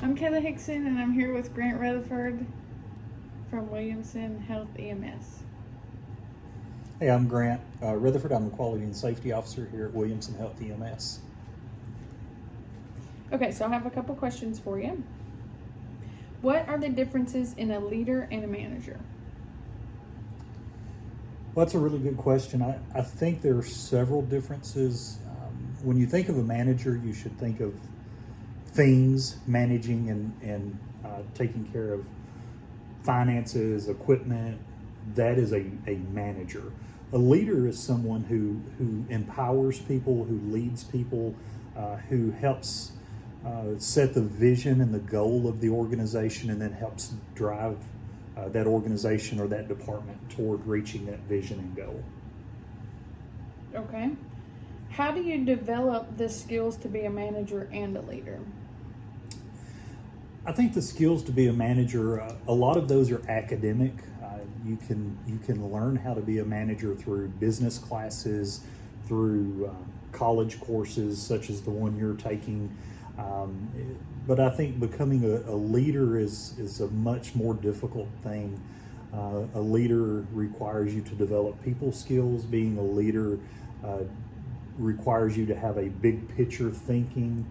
I'm K Hixon, and I'm here with Grant Rutherford from Williamson Health EMS. Hey, I'm Grant Rutherford. I'm the Quality and Safety Officer here at Williamson Health EMS. Okay, so I have a couple questions for you. What are the differences in a leader and a manager? Well, that's a really good question. I think there are several differences. When you think of a manager, you should think of things, managing and taking care of finances, equipment. That is a manager. A leader is someone who empowers people, who leads people, who helps set the vision and the goal of the organization, and then helps drive that organization or that department toward reaching that vision and goal. Okay. How do you develop the skills to be a manager and a leader? I think the skills to be a manager, a lot of those are academic. You can learn how to be a manager through business classes, through college courses such as the one you're taking. But I think becoming a leader is a much more difficult thing. A leader requires you to develop people skills. Being a leader requires you to have a big picture thinking,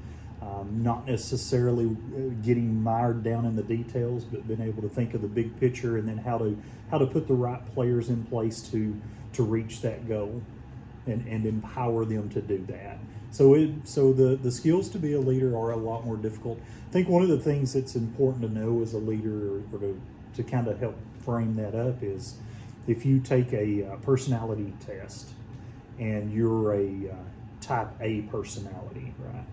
not necessarily getting mired down in the details, but being able to think of the big picture and then how to put the right players in place to reach that goal and empower them to do that. So the skills to be a leader are a lot more difficult. I think one of the things that's important to know as a leader, or to kind of help frame that up, is if you take a personality test and you're a type A personality, right?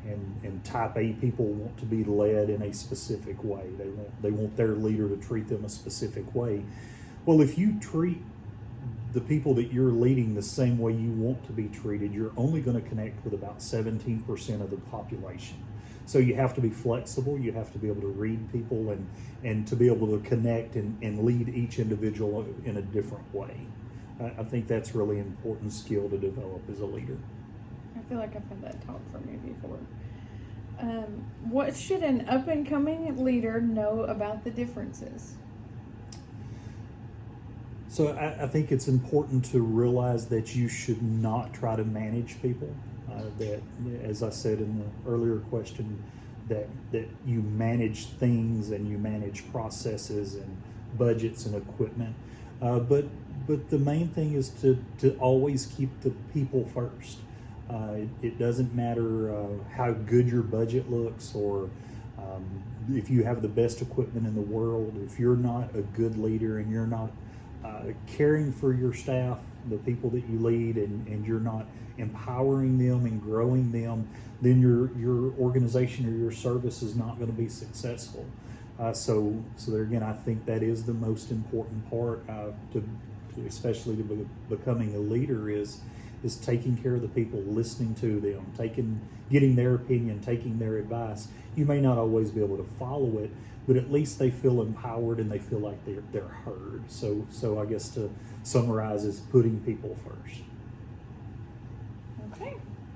And type A people want to be led in a specific way. They want their leader to treat them a specific way. Well, if you treat the people that you're leading the same way you want to be treated, you're only going to connect with about 17% of the population. So you have to be flexible. You have to be able to read people and to be able to connect and lead each individual in a different way. I think that's really an important skill to develop as a leader. I feel like I've had that taught from you before. What should an up-and-coming leader know about the differences? So I think it's important to realize that you should not try to manage people. That, as I said in the earlier question, that you manage things and you manage processes and budgets and equipment. But the main thing is to always keep the people first. It doesn't matter how good your budget looks, or if you have the best equipment in the world. If you're not a good leader and you're not caring for your staff, the people that you lead, and you're not empowering them and growing them, then your organization or your service is not going to be successful. So there again, I think that is the most important part especially to becoming a leader is taking care of the people, listening to them, getting their opinion, taking their advice. You may not always be able to follow it, but at least they feel empowered and they feel like they're heard. So I guess to summarize is putting people first. Okay.